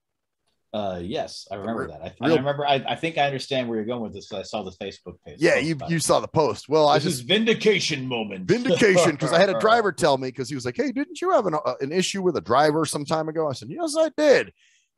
C: Yes, I remember that. I remember. I think I understand where you're going with this, because I saw the Facebook page.
B: Yeah, you saw the post. Well,
C: this is vindication moment.
B: Vindication, because I had a driver tell me, because he was like, "Hey, didn't you have an issue with a driver some time ago?" I said, "Yes, I did."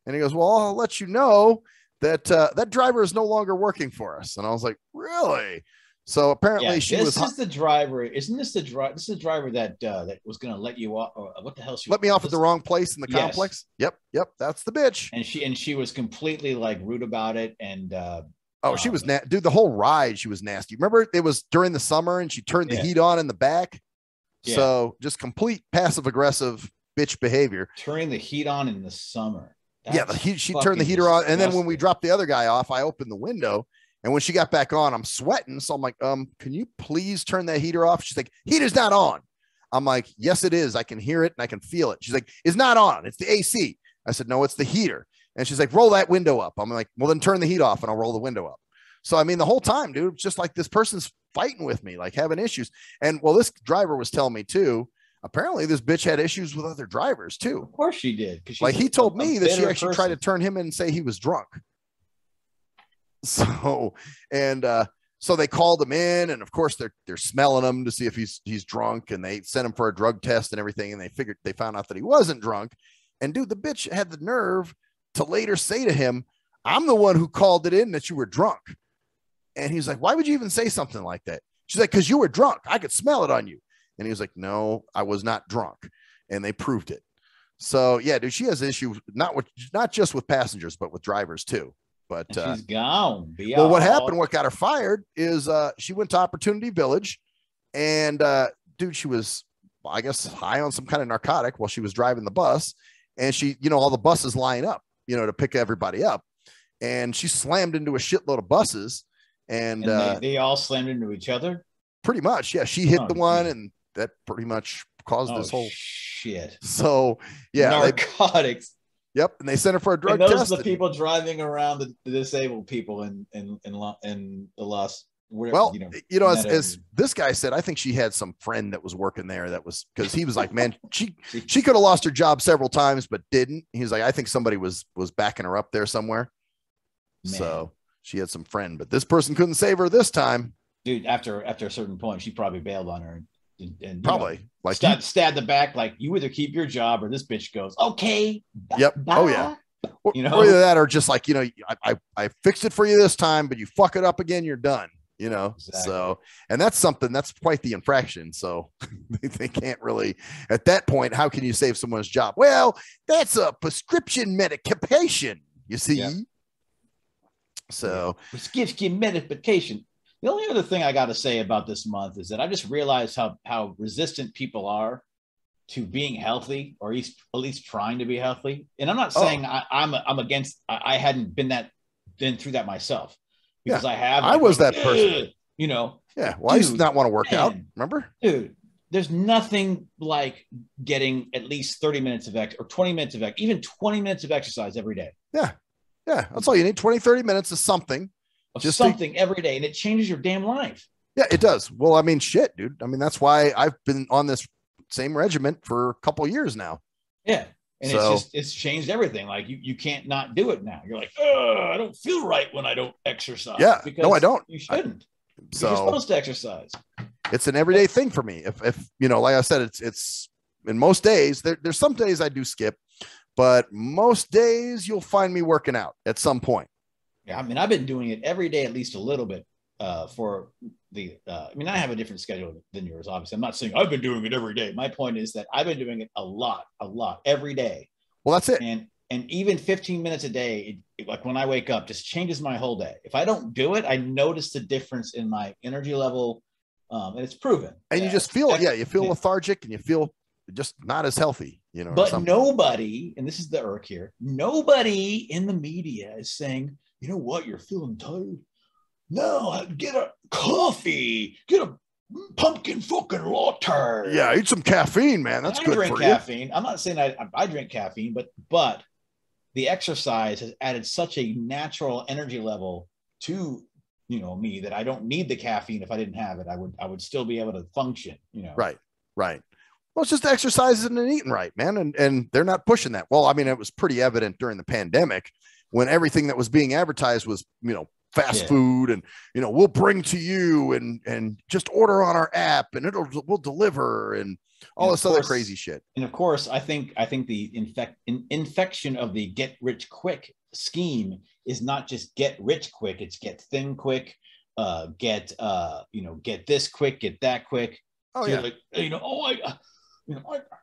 B: And he goes, "Well, I'll let you know that that driver is no longer working for us." And I was like, "Really?" So apparently
C: this is the driver. Isn't this the driver? This is the driver that was going to let you off. What the hell?
B: Let me off at the wrong place in the complex. Yep. That's the bitch.
C: And she was completely like rude about it. And
B: she was dude. The whole ride, she was nasty. Remember, it was during the summer, and she turned the heat on in the back. Yeah. So just complete passive aggressive bitch behavior.
C: Turning the heat on in the summer.
B: She turned the heater on, and then when we dropped the other guy off, I opened the window. And when she got back on, I'm sweating. So I'm like, can you please turn that heater off? She's like, heater's not on. I'm like, yes, it is. I can hear it and I can feel it. She's like, it's not on. It's the AC. I said, no, it's the heater. And she's like, roll that window up. I'm like, well, then turn the heat off and I'll roll the window up. So, I mean, the whole time, dude, it's just like this person's fighting with me, like having issues. And well, this driver was telling me too, apparently this bitch had issues with other drivers too.
C: Of course she did.
B: Like he told me that she actually tried to turn him in and say he was drunk. So, and so they called him in, and of course they're smelling him to see if he's drunk, and they sent him for a drug test and everything, and they found out that he wasn't drunk. And dude, the bitch had the nerve to later say to him, "I'm the one who called it in that you were drunk." And he's like, "Why would you even say something like that?" She's like, "Because you were drunk. I could smell it on you." And he was like, "No, I was not drunk." And they proved it. So yeah, dude, she has issues not just with passengers, but with drivers too. But
C: she's gone.
B: Well, what happened, what got her fired is she went to Opportunity Village, and dude, she was, I guess, high on some kind of narcotic while she was driving the bus, and she, all the buses line up, to pick everybody up, and she slammed into a shitload of buses, and
C: they all slammed into each other.
B: Pretty much, yeah. She hit the one, and that pretty much caused this whole
C: shit.
B: So yeah,
C: narcotics.
B: Yep, and they sent her for a drug
C: test.
B: Those
C: are the people driving around the disabled people in the lost.
B: Well, as this guy said, I think she had some friend that was working there. That was because he was like, man, she could have lost her job several times, but didn't. He's like, I think somebody was backing her up there somewhere. Man. So she had some friend, but this person couldn't save her this time.
C: Dude, after a certain point, she probably bailed on her. And
B: probably like
C: stab the back, like you either keep your job or this bitch goes, okay.
B: Yep. Oh yeah. Or either that, or just like, I fixed it for you this time, but you fuck it up again, you're done. Exactly. So, and that's quite the infraction. So they can't really, at that point, how can you save someone's job? Well, that's a prescription medication, you see. Yeah. So
C: prescription medication. The only other thing I got to say about this month is that I just realized how resistant people are to being healthy, or at least trying to be healthy. And I'm not saying I'm against, I hadn't been through that myself. Because I
B: was that person,
C: Yeah.
B: Well, I used to not want to work out. Remember,
C: dude, there's nothing like getting at least 30 minutes of or 20 minutes of even 20 minutes of exercise every day.
B: Yeah. Yeah. That's all you need. 20, 30 minutes of something.
C: Every day. And it changes your damn life.
B: Yeah, it does. Well, I mean, shit, dude. I mean, that's why I've been on this same regiment for a couple of years now.
C: Yeah. And it's changed everything. Like you can't not do it now. You're like, oh, I don't feel right when I don't exercise.
B: Yeah, no, I don't.
C: You shouldn't.
B: So
C: you're supposed to exercise.
B: It's an everyday thing for me. If like I said, it's in most days. There's some days I do skip, but most days you'll find me working out at some point.
C: Yeah, I mean, I've been doing it every day, at least a little bit. For the, I have a different schedule than yours. Obviously, I'm not saying I've been doing it every day. My point is that I've been doing it a lot, every day.
B: Well, that's it.
C: And even 15 minutes a day, like when I wake up, just changes my whole day. If I don't do it, I notice the difference in my energy level, and it's proven.
B: And you just feel, you feel lethargic, and you feel just not as healthy,
C: But nobody, and this is the irk here, nobody in the media is saying, you know what, you're feeling tired. No, get a coffee, get a pumpkin fucking latte.
B: Yeah, eat some caffeine, man. That's good for
C: caffeine.
B: you.
C: I'm not saying I drink caffeine, but the exercise has added such a natural energy level to me that I don't need the caffeine. If I didn't have it, I would still be able to function.
B: Right. Well, it's just exercising and eating right, man. And they're not pushing that. Well, I mean, it was pretty evident during the pandemic when everything that was being advertised was, fast food, and we'll bring to you and just order on our app and we'll deliver and all this other crazy shit.
C: And of course, I think the infection of the get rich quick scheme is not just get rich quick, it's get thin quick, get this quick, get that quick.
B: Oh,
C: so
B: yeah.
C: Like,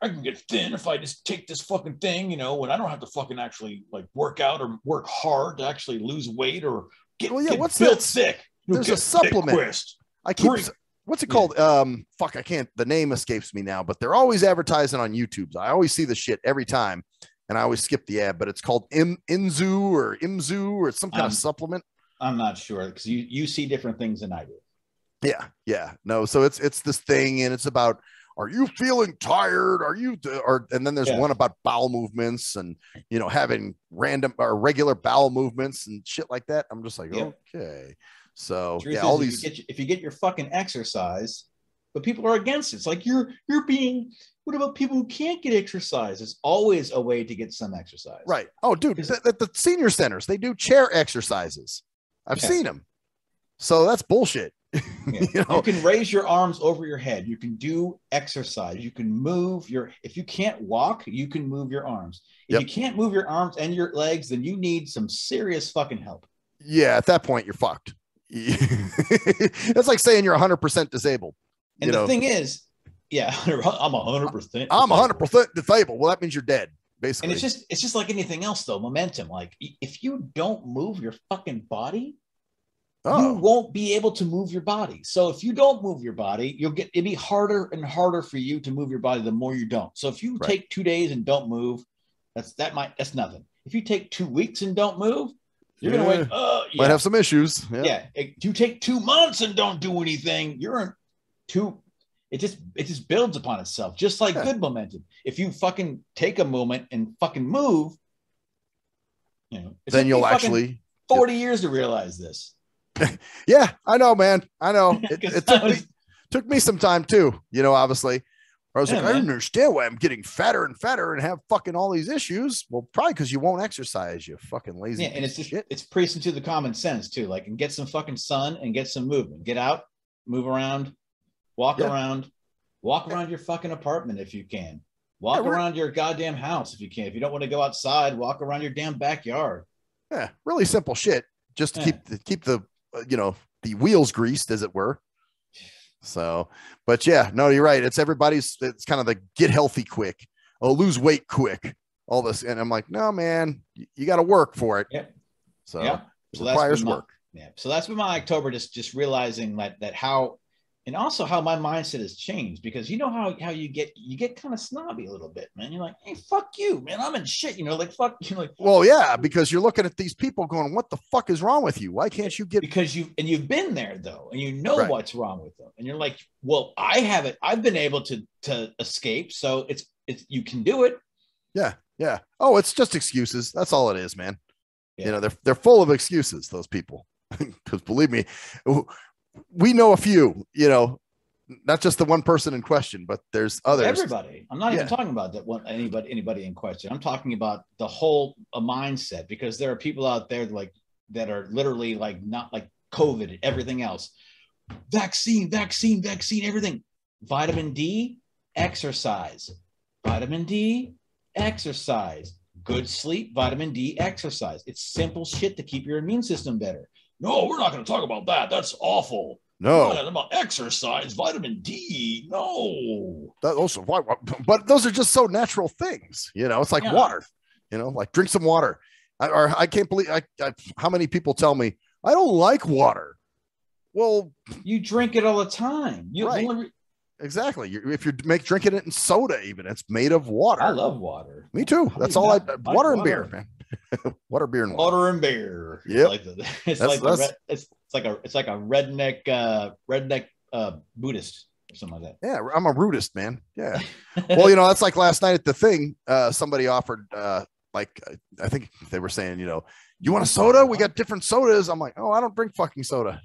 C: I can get thin if I just take this fucking thing, when I don't have to fucking actually like work out or work hard to actually lose weight or
B: what's
C: built
B: that?
C: sick.
B: There's a supplement. What's it called? The name escapes me now, but they're always advertising on YouTube. I always see the shit every time, and I always skip the ad, but it's called Imzu or some kind of supplement.
C: I'm not sure, because you see different things than I do.
B: Yeah. No, so it's this thing, and it's about, are you feeling tired? And then there's one about bowel movements and, having random or regular bowel movements and shit like that. I'm just like, okay. So all these,
C: if you get your fucking exercise, but people are against it. It's like, you're being, what about people who can't get exercise? There's always a way to get some exercise.
B: Right. Oh, dude, at the senior centers, they do chair exercises. I've seen them. So that's bullshit.
C: You can raise your arms over your head. You can do exercise. You can move if you can't walk, you can move your arms. If you can't move your arms and your legs, then you need some serious fucking help.
B: Yeah. At that point, you're fucked. That's like saying you're 100% disabled.
C: And the thing is, I'm 100%.
B: I'm 100% disabled. Well, that means you're dead, basically.
C: And it's just like anything else, though. Momentum. Like, if you don't move your fucking body, you won't be able to move your body. So if you don't move your body, it'd be harder and harder for you to move your body the more you don't. So if you take 2 days and don't move, that's nothing. If you take 2 weeks and don't move, you're gonna wait.
B: Might have some issues.
C: If you take 2 months and don't do anything, it just builds upon itself, just like good momentum. If you fucking take a moment and fucking move,
B: then you'll actually
C: 40 years to realize this.
B: Yeah, I know, man. I know. It took me some time too, obviously. I was like, I don't understand why I'm getting fatter and fatter and have fucking all these issues. Well, probably because you won't exercise, you fucking lazy.
C: Yeah, and it's preaching to the common sense too. Like, and get some fucking sun and get some movement. Get out, move around, walk around your fucking apartment if you can. Walk around your goddamn house if you can. If you don't want to go outside, walk around your damn backyard.
B: Yeah, really simple shit. Just to keep the the wheels greased, as it were. So, but yeah, no, you're right. It's kind of the get healthy quick, lose weight quick, all this. And I'm like, no, man, you got to work for it.
C: Yep.
B: So it requires work.
C: Yeah. So that's been my October, just realizing that how, and also how my mindset has changed, because you know how you get kind of snobby a little bit, man. You're like, hey, fuck you, man. I'm in shit, like fuck you. Like,
B: well, yeah, because you're looking at these people going, what the fuck is wrong with you? Why can't you get,
C: because you've been there though, and you know what's wrong with them. And you're like, well, I haven't, I've been able to escape. So it's you can do it.
B: Yeah. Yeah. Oh, it's just excuses. That's all it is, man.
C: Yeah.
B: They're full of excuses, those people. Because believe me, we know a few, not just the one person in question, but there's others.
C: Everybody. I'm not even talking about that one, anybody in question. I'm talking about the whole mindset, because there are people out there that are literally not like COVID, everything else. Vaccine, everything. Vitamin D, exercise. Vitamin D, exercise. Good sleep, vitamin D, exercise. It's simple shit to keep your immune system better. No, we're not going to talk about that. That's awful.
B: No.
C: About exercise, vitamin D. No.
B: But those are just so natural things. It's like water. Like drink some water. I can't believe how many people tell me I don't like water. Well,
C: you drink it all the time.
B: Exactly. If you're drinking it in soda, even it's made of water.
C: I love water.
B: Me too. That's all water and beer, man. Water, beer, and water.
C: Water and beer.
B: Yeah.
C: It's like a redneck Buddhist or something like that.
B: Yeah, I'm a rootist, man. Yeah. Well, that's like last night at the thing. Somebody offered, I think they were saying, you want a soda? We got different sodas. I'm like, oh, I don't drink fucking soda.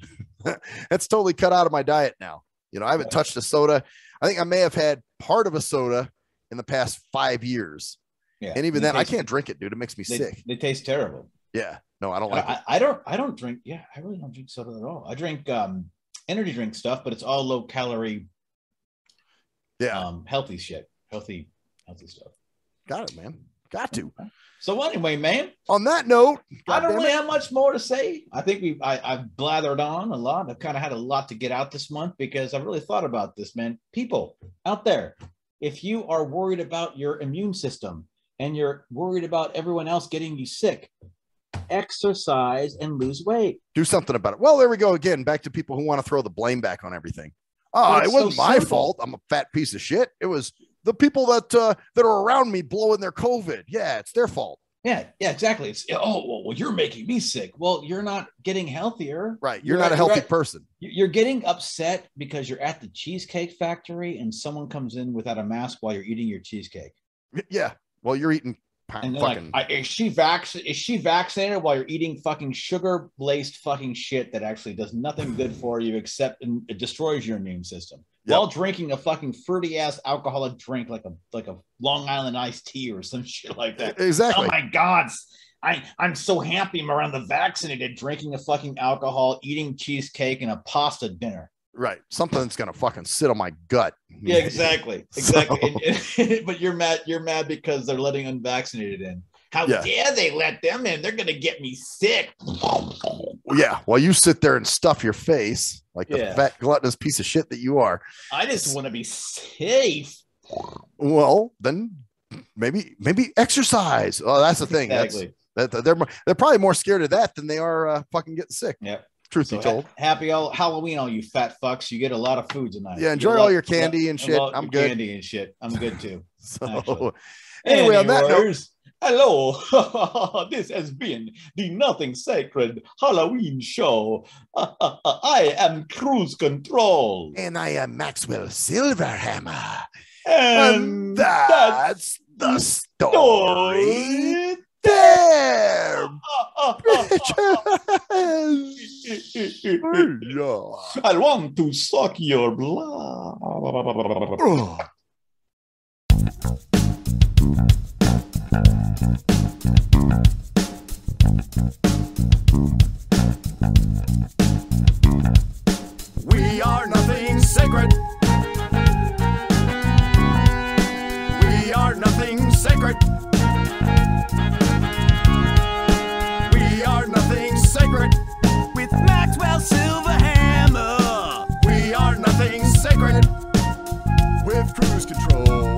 B: That's totally cut out of my diet now. I haven't touched a soda. I think I may have had part of a soda in the past 5 years.
C: Yeah.
B: And even then, I can't drink it, dude. It makes me sick.
C: They taste terrible.
B: Yeah. No, I don't like it.
C: I don't drink. Yeah, I really don't drink soda at all. I drink energy drink stuff, but it's all low calorie.
B: Yeah.
C: Healthy shit. Healthy stuff.
B: Got it, man. Got to.
C: So anyway, man.
B: On that note,
C: I don't really have much more to say. I think I've blathered on a lot. I've kind of had a lot to get out this month, because I really thought about this, man. People out there, if you are worried about your immune system and you're worried about everyone else getting you sick, exercise and lose weight.
B: Do something about it. Well, there we go again. Back to people who want to throw the blame back on everything. Oh, it wasn't my fault. I'm a fat piece of shit. It was the people that are around me blowing their COVID. Yeah, it's their fault.
C: Yeah, exactly. It's well, you're making me sick. Well, you're not getting healthier.
B: Right. You're not a healthy person.
C: You're getting upset because you're at the Cheesecake Factory and someone comes in without a mask while you're eating your cheesecake.
B: Yeah. Well, you're eating
C: and fucking. Is she vaccinated while you're eating fucking sugar-laced fucking shit that actually does nothing good for you except it destroys your immune system? Yep. While drinking a fucking fruity ass alcoholic drink like a Long Island iced tea or some shit like that.
B: Exactly.
C: Oh my God. I'm so happy I'm around the vaccinated, drinking a fucking alcohol, eating cheesecake and a pasta dinner.
B: Right. Something that's gonna fucking sit on my gut.
C: Yeah, exactly. But you're mad because they're letting unvaccinated in. How dare they let them in? They're gonna get me sick.
B: Yeah, well, you sit there and stuff your face like the fat gluttonous piece of shit that you are.
C: I just want to be safe.
B: Well, then maybe exercise. Oh, that's the thing.
C: Exactly.
B: They're probably more scared of that than they are fucking getting sick.
C: Yeah.
B: Truth be told.
C: Happy Halloween, all you fat fucks. You get a lot of food tonight.
B: Yeah, enjoy all your candy and shit. I'm good.
C: Candy and shit. I'm good too.
B: So anyway, on that note.
C: Hello, this has been the Nothing Sacred Halloween show. I am Cruise Control.
B: And I am Maxwell Silverhammer.
C: And
B: that's the story there, bitches.
C: I want to suck your blood.
A: We are nothing sacred. We are sacred. We are nothing sacred with Maxwell Silverhammer. We are nothing sacred with Cruise Control.